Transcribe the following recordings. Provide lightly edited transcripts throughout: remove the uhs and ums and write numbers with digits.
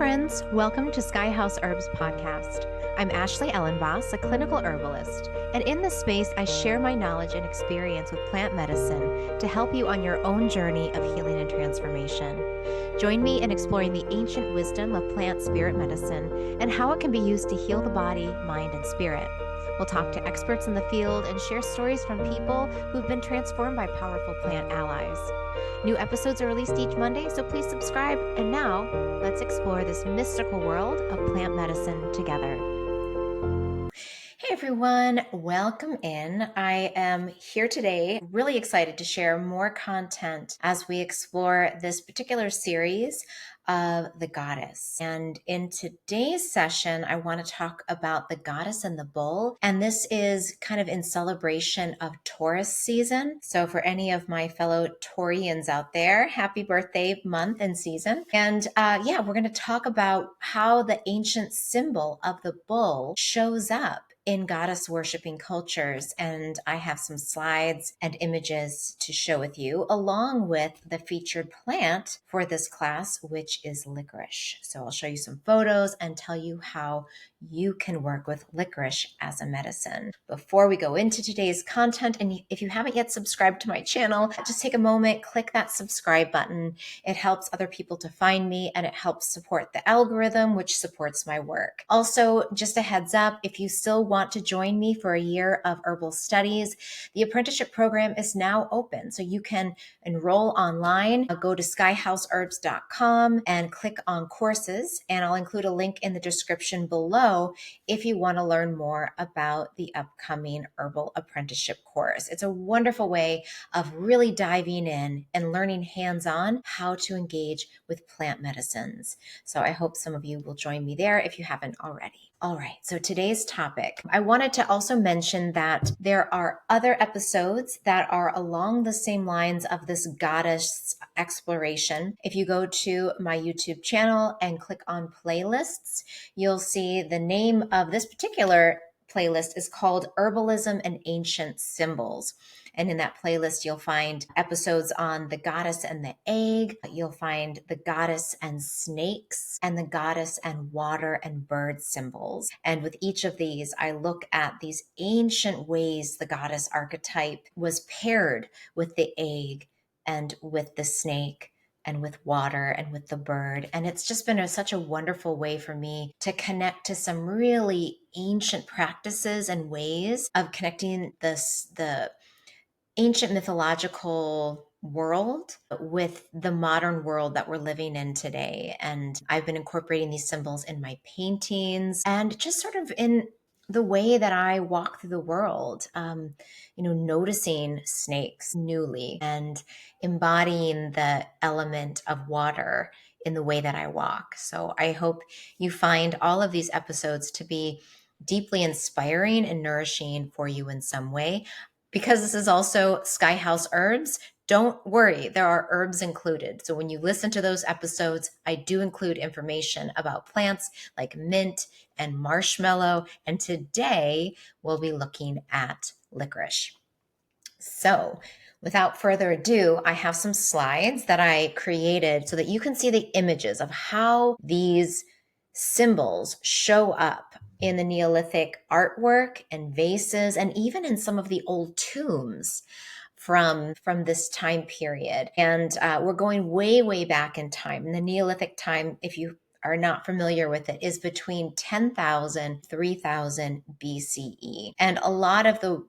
friends. Welcome to Sky House Herbs podcast. I'm Ashley Elenbaas, a clinical herbalist, and in this space, I share my knowledge and experience with plant medicine to help you on your own journey of healing and transformation. Join me in exploring the ancient wisdom of plant spirit medicine and how it can be used to heal the body, mind, and spirit. We'll talk to experts in the field and share stories from people who've been transformed by powerful plant allies. New episodes are released each Monday, so please subscribe. And now, let's explore this mystical world of plant medicine together. Hey everyone, welcome in. I am here today, really excited to share more content as we explore this particular series of the goddess. And in today's session, I want to talk about the goddess and the bull. And this is kind of in celebration of Taurus season. So for any of my fellow Taurians out there, happy birthday month and season. And we're going to talk about how the ancient symbol of the bull shows up in goddess worshiping cultures. And I have some slides and images to share with you, along with the featured plant for this class, which is licorice. So I'll show you some photos and tell you how you can work with licorice as a medicine. Before we go into today's content, and if you haven't yet subscribed to my channel, just take a moment, click that subscribe button. It helps other people to find me, and it helps support the algorithm, which supports my work. Also, just a heads up, if you still want to join me for a year of herbal studies, the apprenticeship program is now open. So you can enroll online. Go to skyhouseherbs.com and click on courses, and I'll include a link in the description below if you want to learn more about the upcoming herbal apprenticeship course. It's a wonderful way of really diving in and learning hands-on how to engage with plant medicines. So I hope some of you will join me there if you haven't already. All right, so today's topic, I wanted to also mention that there are other episodes that are along the same lines of this goddess exploration. If you go to my YouTube channel and click on playlists, you'll see the name of this particular playlist is called Herbalism and Ancient Symbols. And in that playlist, you'll find episodes on the goddess and the egg. You'll find the goddess and snakes and the goddess and water and bird symbols. And with each of these, I look at these ancient ways the goddess archetype was paired with the egg and with the snake and with water and with the bird. And it's just been such a wonderful way for me to connect to some really ancient practices and ways of connecting the ancient mythological world with the modern world that we're living in today. And I've been incorporating these symbols in my paintings and just sort of in the way that I walk through the world, noticing snakes newly and embodying the element of water in the way that I walk. So I hope you find all of these episodes to be deeply inspiring and nourishing for you in some way. Because this is also Sky House Herbs, don't worry, there are herbs included. So when you listen to those episodes, I do include information about plants like mint and marshmallow. And today we'll be looking at licorice. So without further ado, I have some slides that I created so that you can see the images of how these symbols show up in the Neolithic artwork and vases, and even in some of the old tombs from this time period. And we're going way, way back in time. The Neolithic time, if you are not familiar with it, is between 10,000, 3,000 BCE. And a lot of the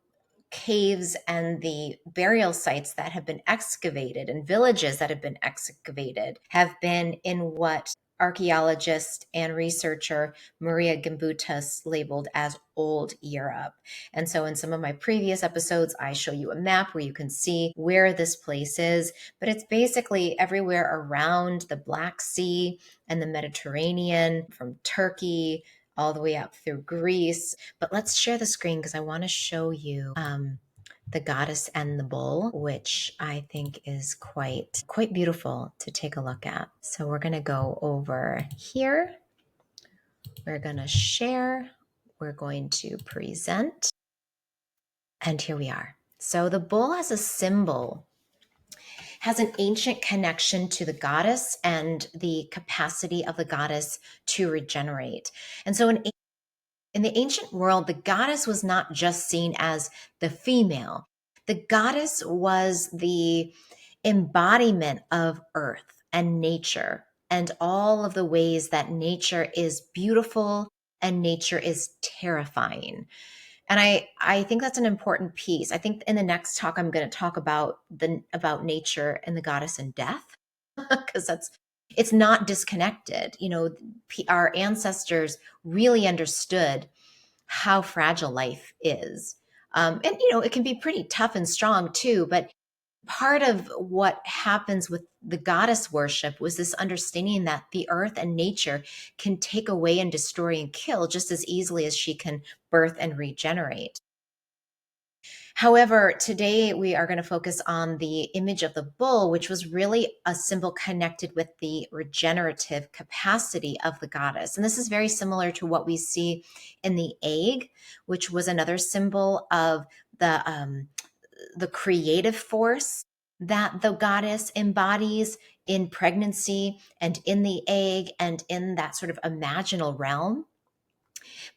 caves and the burial sites that have been excavated and villages that have been excavated have been in what archaeologist and researcher Marija Gimbutas labeled as Old Europe. And so in some of my previous episodes, I show you a map where you can see where this place is, but it's basically everywhere around the Black Sea and the Mediterranean, from Turkey all the way up through Greece. But let's share the screen because I want to show you the goddess and the bull, which I think is quite beautiful to take a look at. So we're going to go over here. We're going to share. We're going to present. And here we are. So the bull as a symbol has an ancient connection to the goddess and the capacity of the goddess to regenerate. And so in the ancient world, the goddess was not just seen as the female. The goddess was the embodiment of earth and nature and all of the ways that nature is beautiful and nature is terrifying. And I think that's an important piece. I think in the next talk I'm going to talk about nature and the goddess and death because that's it's not disconnected. Our ancestors really understood how fragile life is. And it can be pretty tough and strong too, but part of what happens with the goddess worship was this understanding that the earth and nature can take away and destroy and kill just as easily as she can birth and regenerate. However, today we are going to focus on the image of the bull, which was really a symbol connected with the regenerative capacity of the goddess. And this is very similar to what we see in the egg, which was another symbol of the creative force that the goddess embodies in pregnancy and in the egg and in that sort of imaginal realm.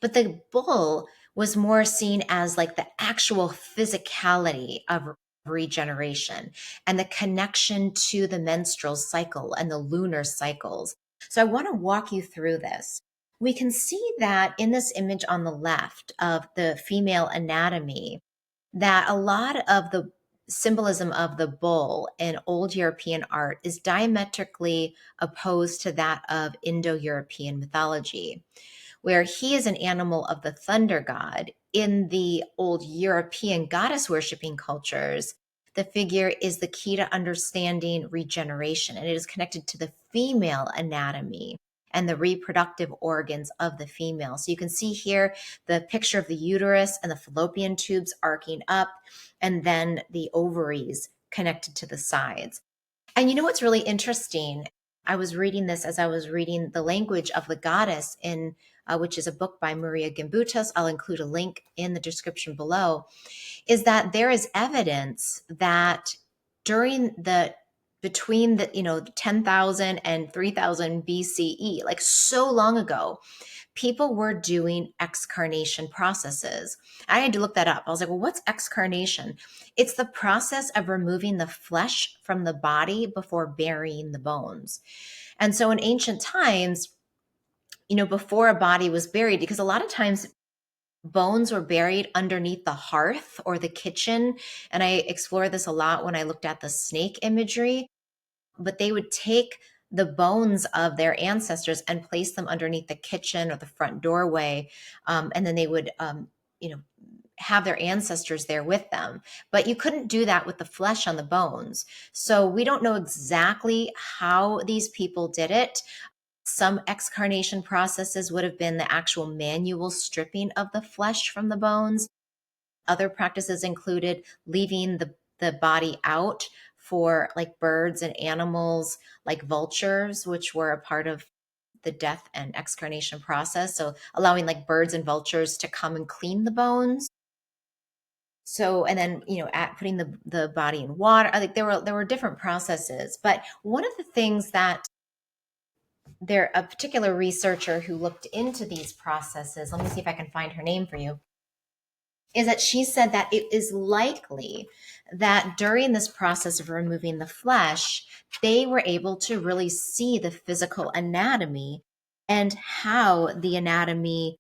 But the bull was more seen as like the actual physicality of regeneration and the connection to the menstrual cycle and the lunar cycles. So I want to walk you through this. We can see that in this image on the left of the female anatomy, that a lot of the symbolism of the bull in old European art is diametrically opposed to that of Indo-European mythology, where he is an animal of the thunder god. In the old European goddess worshiping cultures, the figure is the key to understanding regeneration, and it is connected to the female anatomy and the reproductive organs of the female. So you can see here the picture of the uterus and the fallopian tubes arcing up, and then the ovaries connected to the sides. And you know what's really interesting? I was reading this as I was reading The Language of the Goddess, which is a book by Marija Gimbutas. I'll include a link in the description below. Is that there is evidence that between the 10,000 and 3,000 BCE, like so long ago, people were doing excarnation processes. I had to look that up. I was like, well, what's excarnation? It's the process of removing the flesh from the body before burying the bones. And so in ancient times, before a body was buried, because a lot of times bones were buried underneath the hearth or the kitchen. And I explored this a lot when I looked at the snake imagery, but they would take the bones of their ancestors and place them underneath the kitchen or the front doorway. And then they would, have their ancestors there with them. But you couldn't do that with the flesh on the bones. So we don't know exactly how these people did it. Some excarnation processes would have been the actual manual stripping of the flesh from the bones. Other practices included leaving the body out for like birds and animals like vultures, which were a part of the death and excarnation process. So allowing like birds and vultures to come and clean the bones. So, and then, putting the body in water, like there were different processes. But one of the things that a particular researcher who looked into these processes, let me see if I can find her name for you, is that she said that it is likely that during this process of removing the flesh, they were able to really see the physical anatomy and how the anatomy,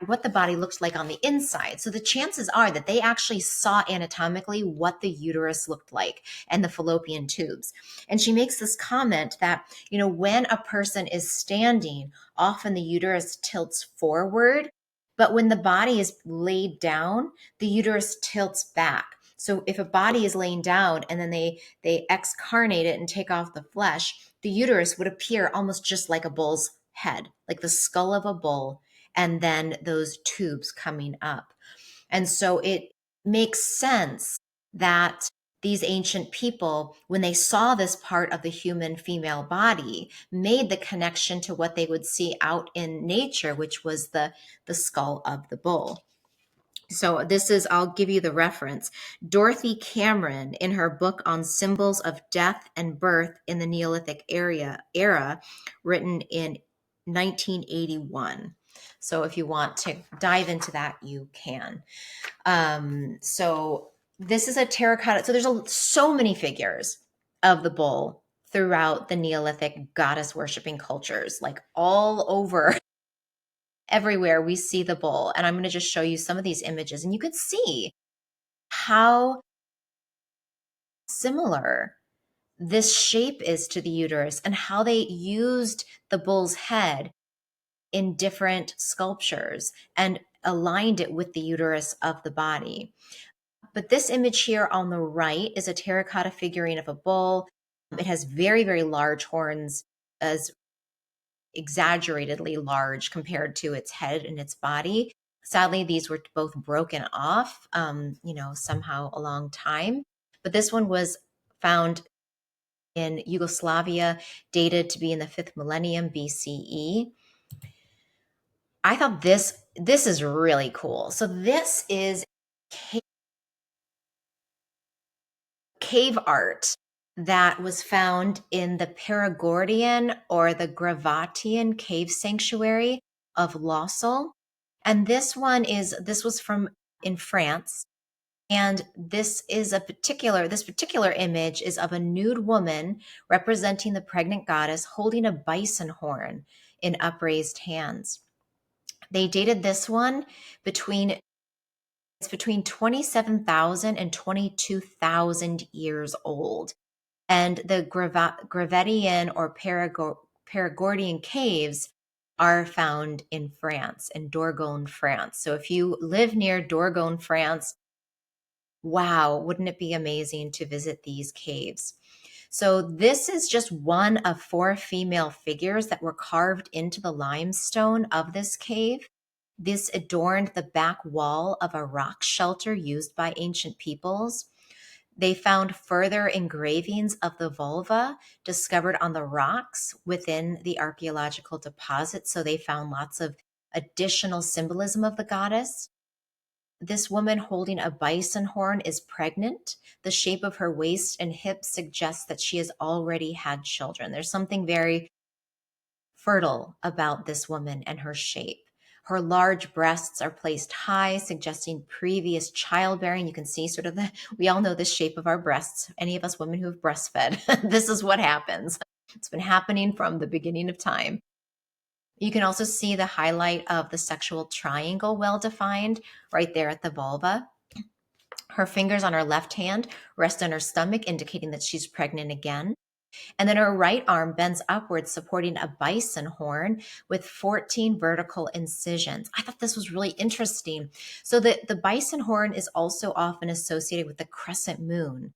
what the body looked like on the inside. So the chances are that they actually saw anatomically what the uterus looked like and the fallopian tubes. And she makes this comment that, when a person is standing, often the uterus tilts forward, but when the body is laid down, the uterus tilts back. So if a body is laying down and then they excarnate it and take off the flesh, the uterus would appear almost just like a bull's head, like the skull of a bull, and then those tubes coming up. And so it makes sense that these ancient people, when they saw this part of the human female body, made the connection to what they would see out in nature, which was the skull of the bull. So I'll give you the reference. Dorothy Cameron, in her book on symbols of death and birth in the Neolithic era, written in 1981. So if you want to dive into that, you can. So this is a terracotta. So there's so many figures of the bull throughout the Neolithic goddess worshiping cultures, like all over. Everywhere we see the bull. And I'm going to just show you some of these images, and you could see how similar this shape is to the uterus and how they used the bull's head in different sculptures and aligned it with the uterus of the body. But this image here on the right is a terracotta figurine of a bull. It has very, very large horns, as exaggeratedly large compared to its head and its body. Sadly, these were both broken off, somehow along time. But this one was found in Yugoslavia, dated to be in the 5th millennium BCE. I thought this is really cool. So this is cave art that was found in the Perigordian or the Gravatian cave sanctuary of Lossel. And this was from in France. And this particular image is of a nude woman representing the pregnant goddess holding a bison horn in upraised hands. They dated this one between 27,000 and 22,000 years old. And the Gravetian or Perigordian caves are found in France, in Dordogne, France. So if you live near Dordogne, France, wow, wouldn't it be amazing to visit these caves? So this is just one of 4 female figures that were carved into the limestone of this cave. This adorned the back wall of a rock shelter used by ancient peoples. They found further engravings of the vulva discovered on the rocks within the archaeological deposit. So they found lots of additional symbolism of the goddess. This woman holding a bison horn is pregnant. The shape of her waist and hips suggests that she has already had children. There's something very fertile about this woman and her shape. Her large breasts are placed high, suggesting previous childbearing. You can see we all know the shape of our breasts. Any of us women who have breastfed, this is what happens. It's been happening from the beginning of time. You can also see the highlight of the sexual triangle well defined right there at the vulva. Her fingers on her left hand rest on her stomach, indicating that she's pregnant again. And then her right arm bends upwards, supporting a bison horn with 14 vertical incisions. I thought this was really interesting. So the bison horn is also often associated with the crescent moon.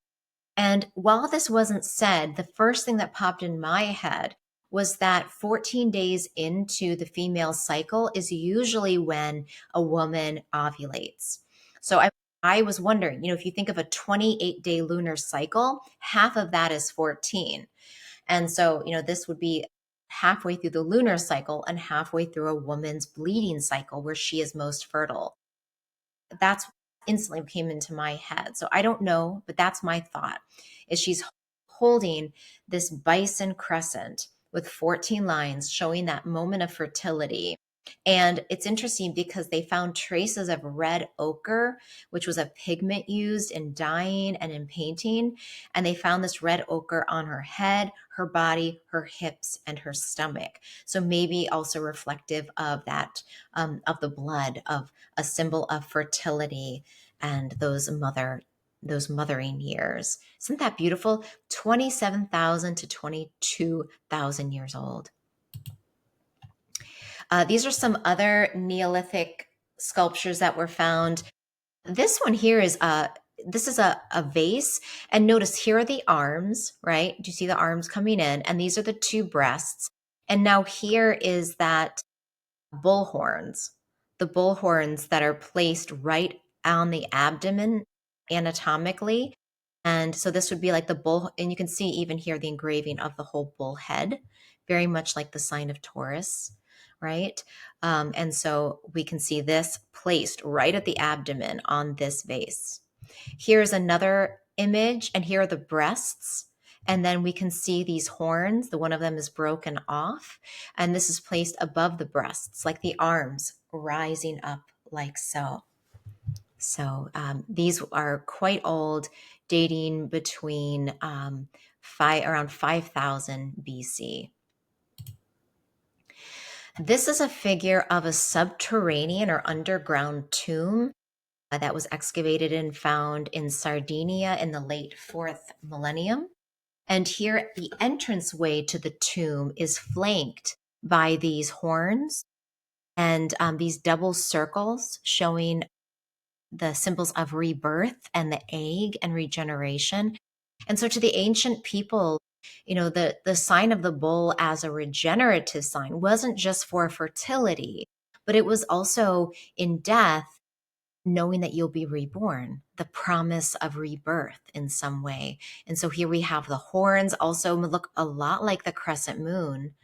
And while this wasn't said, the first thing that popped in my head was that 14 days into the female cycle is usually when a woman ovulates. So I was wondering, if you think of a 28-day lunar cycle, half of that is 14. And so, this would be halfway through the lunar cycle and halfway through a woman's bleeding cycle where she is most fertile. That's instantly came into my head. So I don't know, but that's my thought, is she's holding this bison crescent with 14 lines showing that moment of fertility. And it's interesting because they found traces of red ochre, which was a pigment used in dyeing and in painting. And they found this red ochre on her head, her body, her hips, and her stomach. So maybe also reflective of that, of the blood, of a symbol of fertility and those mothering years. Isn't that beautiful? 27,000 to 22,000 years old. These are some other Neolithic sculptures that were found. This one here is a vase. And notice here are the arms, right? Do you see the arms coming in? And these are the 2 breasts. And now here is that bull horns, the bull horns that are placed right on the abdomen anatomically. And so this would be like the bull, and you can see even here the engraving of the whole bull head, very much like the sign of Taurus, right? And so we can see this placed right at the abdomen on this vase. Here's another image, and here are the breasts. And then we can see these horns. The one of them is broken off, and this is placed above the breasts, like the arms rising up like so. So these are quite old, dating between around 5000 BC. This is a figure of a subterranean or underground tomb that was excavated and found in Sardinia in the late 4th millennium. And here, the entranceway to the tomb is flanked by these horns and these double circles showing the symbols of rebirth and the egg and regeneration. And so to the ancient people, the sign of the bull as a regenerative sign wasn't just for fertility, but it was also in death, knowing that you'll be reborn, the promise of rebirth in some way. And so here we have the horns also look a lot like the crescent moon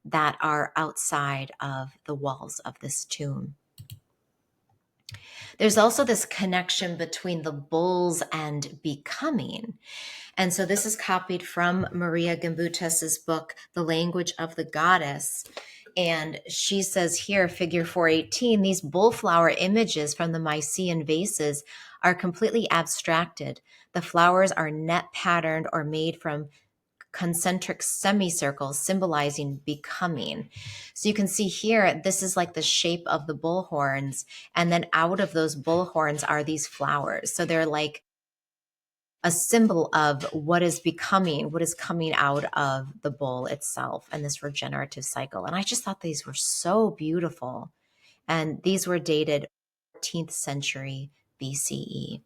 that are outside of the walls of this tomb. There's also this connection between the bulls and becoming. And so this is copied from Marija Gimbutas's book, The Language of the Goddess. And she says here, figure 418, these bullflower images from the Mycenaean vases are completely abstracted. The flowers are net patterned or made from concentric semicircles symbolizing becoming. So you can see here, this is like the shape of the bull horns. And then out of those bull horns are these flowers. So they're like a symbol of what is becoming, what is coming out of the bull itself and this regenerative cycle. And I just thought these were so beautiful. And these were dated 14th century BCE.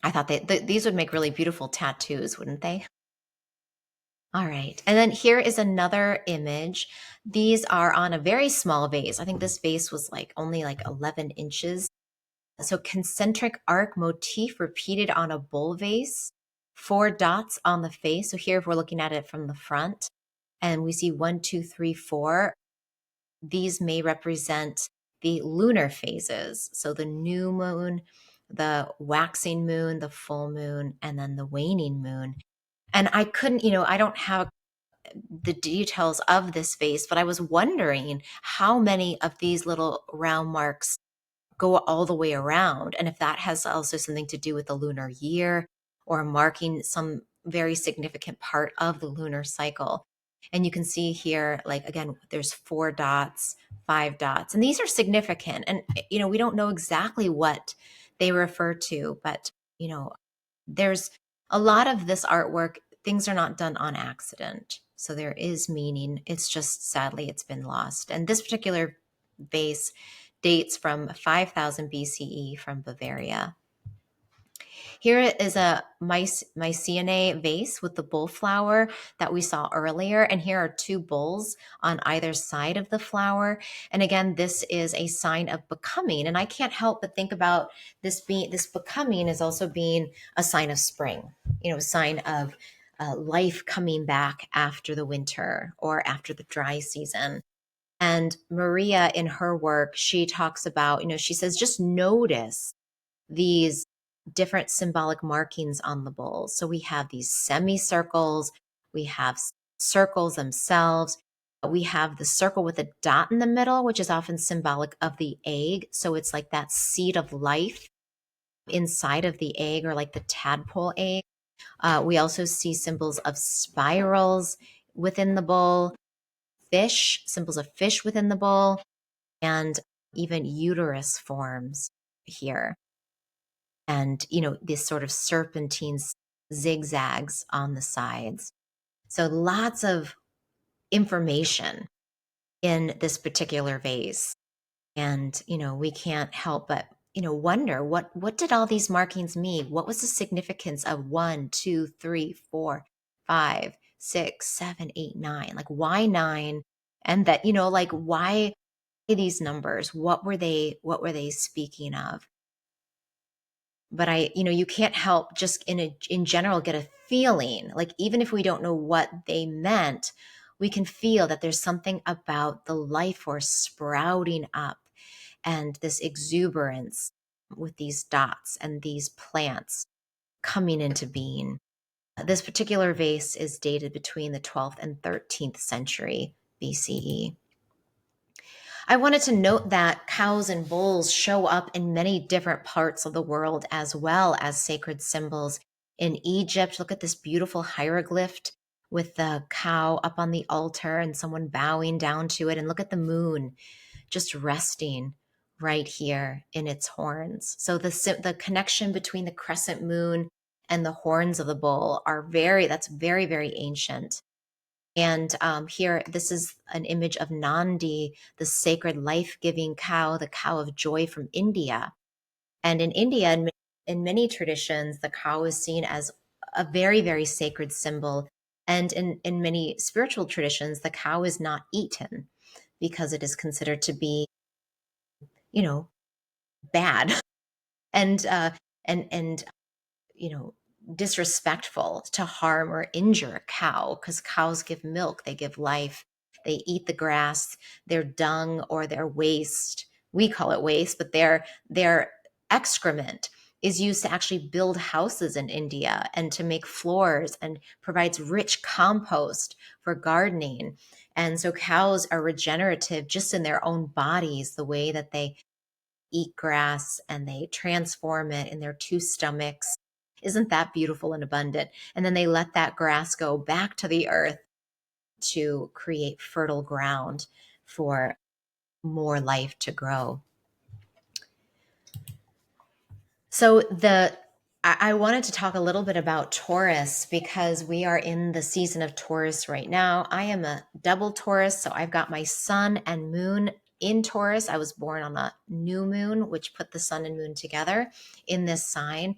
I thought these would make really beautiful tattoos, wouldn't they? All right. And then here is another image. These are on a very small vase. I think this vase was only 11 inches. So concentric arc motif repeated on a bull vase, 4 dots on the face. So here, if we're looking at it from the front, and we see 1, 2, 3, 4, these may represent the lunar phases. So the new moon, the waxing moon, the full moon, and then the waning moon. And I couldn't, I don't have the details of this vase, but I was wondering how many of these little round marks go all the way around, and if that has also something to do with the lunar year or marking some very significant part of the lunar cycle. And you can see here, again, there's 4 dots, 5 dots, and these are significant. And, we don't know exactly what they refer to, but, there's a lot of this artwork. Things are not done on accident. So there is meaning. It's just, sadly, it's been lost. And this particular vase dates from 5000 BCE from Bavaria. Here is a Mycenaean vase with the bull flower that we saw earlier. And here are 2 bulls on either side of the flower. And again, this is a sign of becoming. And I can't help but think about this becoming as also being a sign of spring, a sign of life coming back after the winter or after the dry season. And Marija, in her work, she talks about, she says, just notice these different symbolic markings on the bulls. So we have these semicircles, we have circles themselves, we have the circle with a dot in the middle, which is often symbolic of the egg. So it's like that seed of life inside of the egg, or like the tadpole egg. We also see symbols of spirals within the bull, fish, symbols of fish within the bull, and even uterus forms here. And, this sort of serpentine zigzags on the sides. So lots of information in this particular vase. And, we can't help but, wonder what did all these markings mean? What was the significance of 1, 2, 3, 4, 5, 6, 7, 8, 9? Like, why 9? And that, why these numbers? What were they speaking of? But you can't help just in general get a feeling, like, even if we don't know what they meant, we can feel that there's something about the life force sprouting up and this exuberance with these dots and these plants coming into being. This particular vase is dated between the 12th and 13th century BCE. I wanted to note that cows and bulls show up in many different parts of the world as well as sacred symbols. In Egypt, look at this beautiful hieroglyph with the cow up on the altar and someone bowing down to it. And look at the moon just resting right here in its horns. So the connection between the crescent moon and the horns of the bull that's very, very ancient. And here, this is an image of Nandi, the sacred life-giving cow, the cow of joy from India. And in India, in many traditions, the cow is seen as a very, very sacred symbol. And in many spiritual traditions, the cow is not eaten because it is considered to be, bad and and disrespectful to harm or injure a cow, because cows give milk, they give life, they eat the grass, their dung or their waste, we call it waste, but their excrement is used to actually build houses in India and to make floors, and provides rich compost for gardening. And so cows are regenerative just in their own bodies, the way that they eat grass and they transform it in their two stomachs. Isn't that beautiful and abundant? And then they let that grass go back to the earth to create fertile ground for more life to grow. So I wanted to talk a little bit about Taurus because we are in the season of Taurus right now. I am a double Taurus, so I've got my sun and moon in Taurus. I was born on a new moon, which put the sun and moon together in this sign.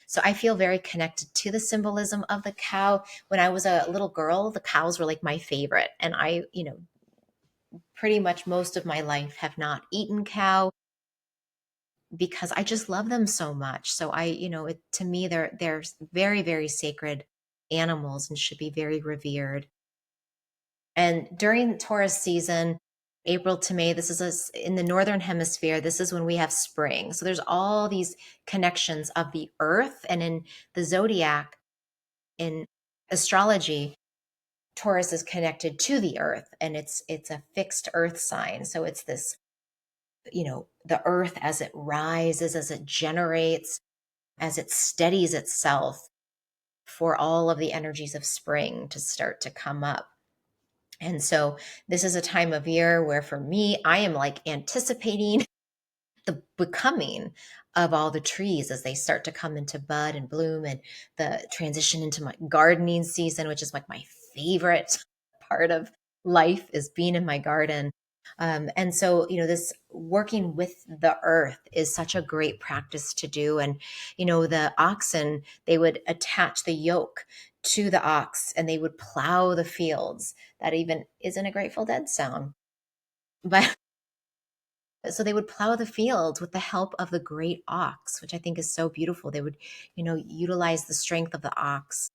So I feel very connected to the symbolism of the cow. When I was a little girl, the cows were like my favorite. And I, pretty much most of my life have not eaten cow because I just love them so much. So to me, they're very, very sacred animals and should be very revered. And during Taurus season, April to May, this is in the Northern Hemisphere, this is when we have spring. So there's all these connections of the earth, and in the zodiac, in astrology, Taurus is connected to the earth, and it's a fixed earth sign. So it's this, the earth as it rises, as it generates, as it steadies itself for all of the energies of spring to start to come up. And so this is a time of year where for me, I am like anticipating the becoming of all the trees as they start to come into bud and bloom, and the transition into my gardening season, which is like my favorite part of life, is being in my garden. And so, this working with the earth is such a great practice to do. And, the oxen, they would attach the yoke to the ox and they would plow the fields. That even isn't a Grateful Dead song. But so they would plow the fields with the help of the great ox, which I think is so beautiful. They would, utilize the strength of the ox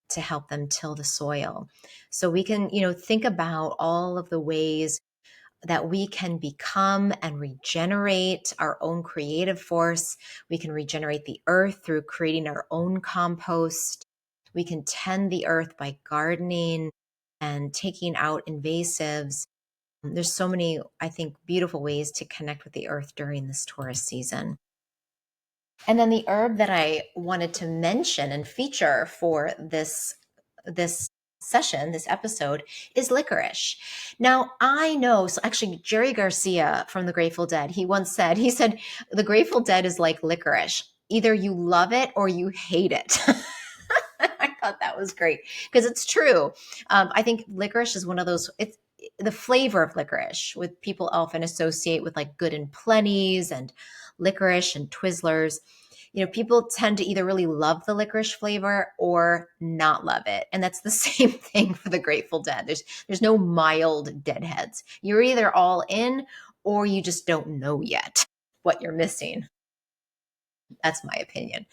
to help them till the soil. So we can, think about all of the ways that we can become and regenerate our own creative force. We can regenerate the earth through creating our own compost. We can tend the earth by gardening and taking out invasives. There's so many, I think, beautiful ways to connect with the earth during this Taurus season. And then the herb that I wanted to mention and feature for this session, this episode, is licorice. Now, I know, so actually Jerry Garcia from the Grateful Dead, he said, the Grateful Dead is like licorice. Either you love it or you hate it. I thought that was great because it's true. I think licorice is one of those, it's the flavor of licorice, with people often associate with like Good and Plenty's and licorice and Twizzlers. People tend to either really love the licorice flavor or not love it. And that's the same thing for the Grateful Dead. There's no mild deadheads. You're either all in or you just don't know yet what you're missing. That's my opinion.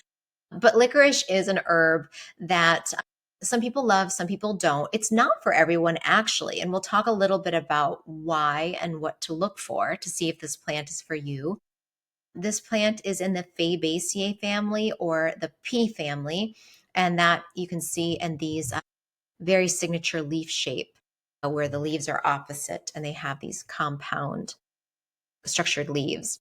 But licorice is an herb that Some people love, some people don't. It's not for everyone, actually. And we'll talk a little bit about why and what to look for to see if this plant is for you. This plant is in the Fabaceae family or the pea family, and that you can see in these very signature leaf shape where the leaves are opposite and they have these compound structured leaves.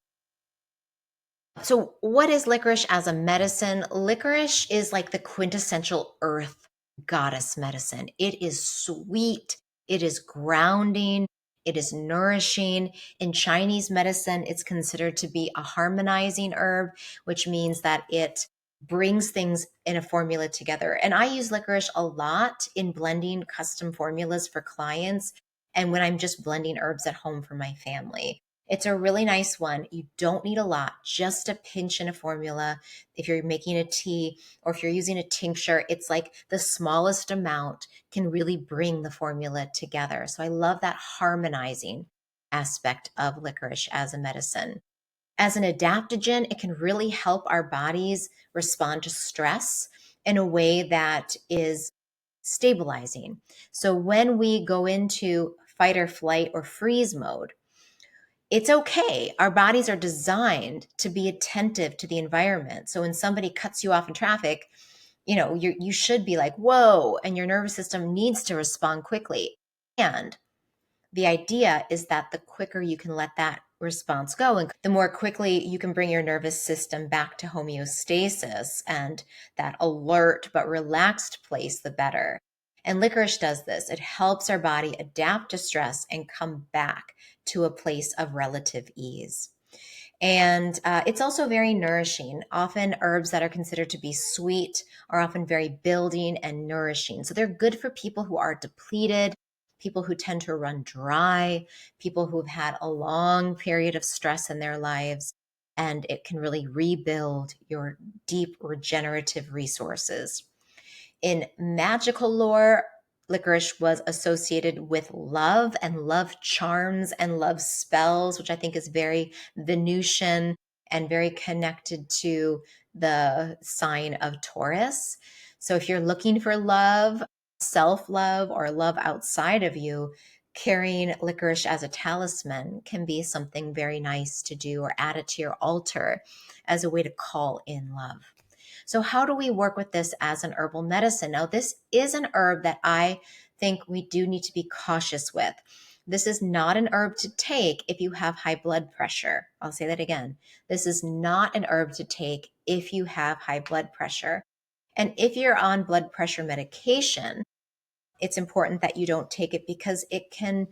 So, what is licorice as a medicine? Licorice is like the quintessential earth goddess medicine. It is sweet, it is grounding, it is nourishing. In Chinese medicine, it's considered to be a harmonizing herb, which means that it brings things in a formula together. And I use licorice a lot in blending custom formulas for clients and when I'm just blending herbs at home for my family. It's a really nice one. You don't need a lot, just a pinch in a formula. If you're making a tea or if you're using a tincture, it's like the smallest amount can really bring the formula together. So I love that harmonizing aspect of licorice as a medicine. As an adaptogen, it can really help our bodies respond to stress in a way that is stabilizing. So when we go into fight or flight or freeze mode, it's okay. Our bodies are designed to be attentive to the environment. So when somebody cuts you off in traffic, you should be like, whoa, and your nervous system needs to respond quickly. And the idea is that the quicker you can let that response go, and the more quickly you can bring your nervous system back to homeostasis and that alert but relaxed place, the better. And licorice does this. It helps our body adapt to stress and come back to a place of relative ease. And it's also very nourishing. Often, herbs that are considered to be sweet are often very building and nourishing. So, they're good for people who are depleted, people who tend to run dry, people who've had a long period of stress in their lives. And it can really rebuild your deep regenerative resources. In magical lore, licorice was associated with love and love charms and love spells, which I think is very Venusian and very connected to the sign of Taurus. So if you're looking for love, self love, or love outside of you, carrying licorice as a talisman can be something very nice to do or add it to your altar as a way to call in love. So, how do we work with this as an herbal medicine? Now, this is an herb that I think we do need to be cautious with. This is not an herb to take if you have high blood pressure. I'll say that again. This is not an herb to take if you have high blood pressure. And if you're on blood pressure medication, it's important that you don't take it because it can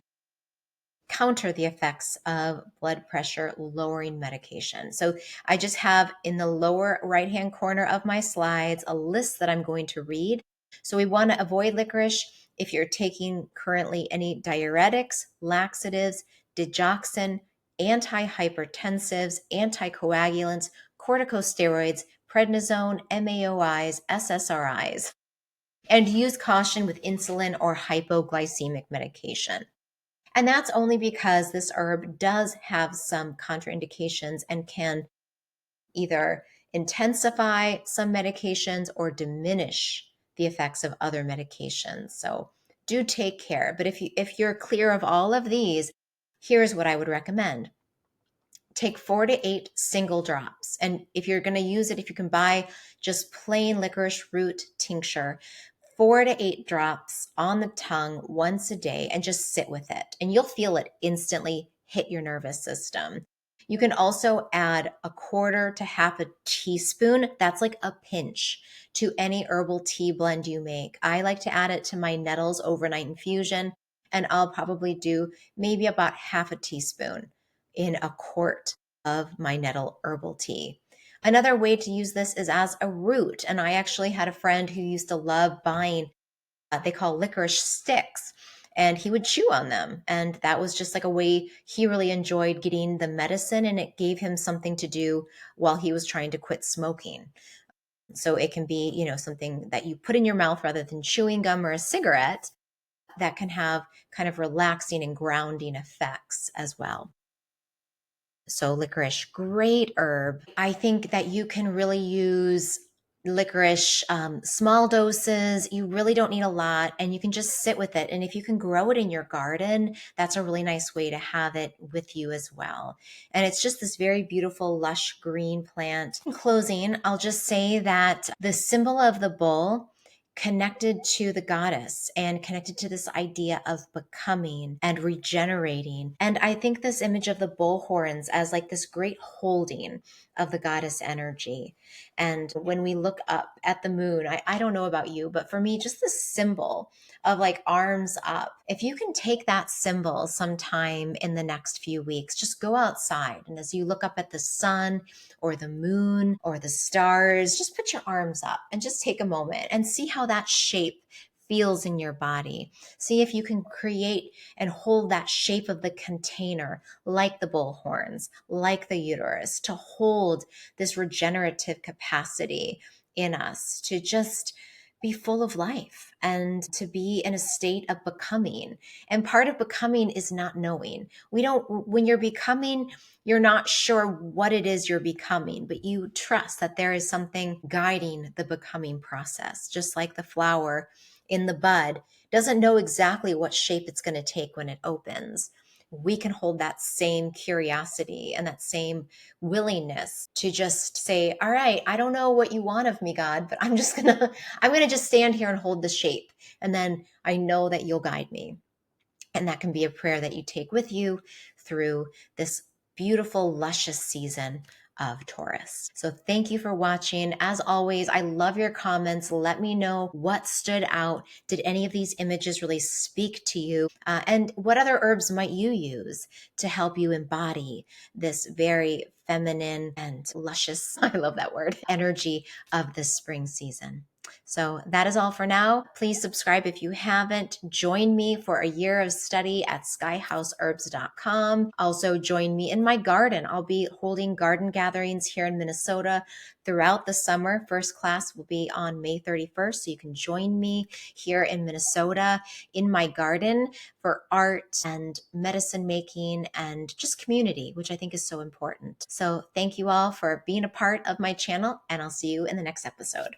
counter the effects of blood pressure lowering medication. So I just have in the lower right hand corner of my slides a list that I'm going to read. So we want to avoid licorice if you're taking currently any diuretics, laxatives, digoxin, antihypertensives, anticoagulants, corticosteroids, prednisone, MAOIs, SSRIs, and use caution with insulin or hypoglycemic medication. And that's only because this herb does have some contraindications and can either intensify some medications or diminish the effects of other medications. So do take care. But if you're clear of all of these, here's what I would recommend. Take 4 to 8 single drops. And if you're going to use it, if you can buy just plain licorice root tincture, 4 to 8 drops on the tongue once a day and just sit with it. And you'll feel it instantly hit your nervous system. You can also add a quarter to half a teaspoon. That's like a pinch to any herbal tea blend you make. I like to add it to my nettles overnight infusion, and I'll probably do maybe about half a teaspoon in a quart of my nettle herbal tea. Another way to use this is as a root. And I actually had a friend who used to love buying, they call licorice sticks, and he would chew on them. And that was just like a way he really enjoyed getting the medicine, and it gave him something to do while he was trying to quit smoking. So it can be, something that you put in your mouth rather than chewing gum or a cigarette that can have kind of relaxing and grounding effects as well. So licorice, great herb. I think that you can really use licorice, small doses. You really don't need a lot, and you can just sit with it. And if you can grow it in your garden, that's a really nice way to have it with you as well. And it's just this very beautiful, lush green plant. In closing, I'll just say that the symbol of the bull connected to the goddess and connected to this idea of becoming and regenerating. And I think this image of the bull horns as like this great holding of the goddess energy. And when we look up at the moon, I don't know about you, but for me, just this symbol of like arms up. If you can take that symbol sometime in the next few weeks, just go outside. And as you look up at the sun or the moon or the stars, just put your arms up and just take a moment and see how that shape feels in your body. See if you can create and hold that shape of the container, like the bull horns, like the uterus, to hold this regenerative capacity in us, to just be full of life and to be in a state of becoming. And part of becoming is not knowing. When you're becoming, you're not sure what it is you're becoming, but you trust that there is something guiding the becoming process, just like the flower in the bud doesn't know exactly what shape it's going to take when it opens. We can hold that same curiosity and that same willingness to just say, all right, I don't know what you want of me, God, but I'm going to just stand here and hold the shape. And then I know that you'll guide me. And that can be a prayer that you take with you through this beautiful, luscious season of Taurus. So thank you for watching. As always, I love your comments. Let me know what stood out. Did any of these images really speak to you? And what other herbs might you use to help you embody this very feminine and luscious, I love that word, energy of this spring season? So that is all for now. Please subscribe if you haven't. Join me for a year of study at skyhouseherbs.com. Also join me in my garden. I'll be holding garden gatherings here in Minnesota throughout the summer. First class will be on May 31st. So you can join me here in Minnesota in my garden for art and medicine making and just community, which I think is so important. So thank you all for being a part of my channel, and I'll see you in the next episode.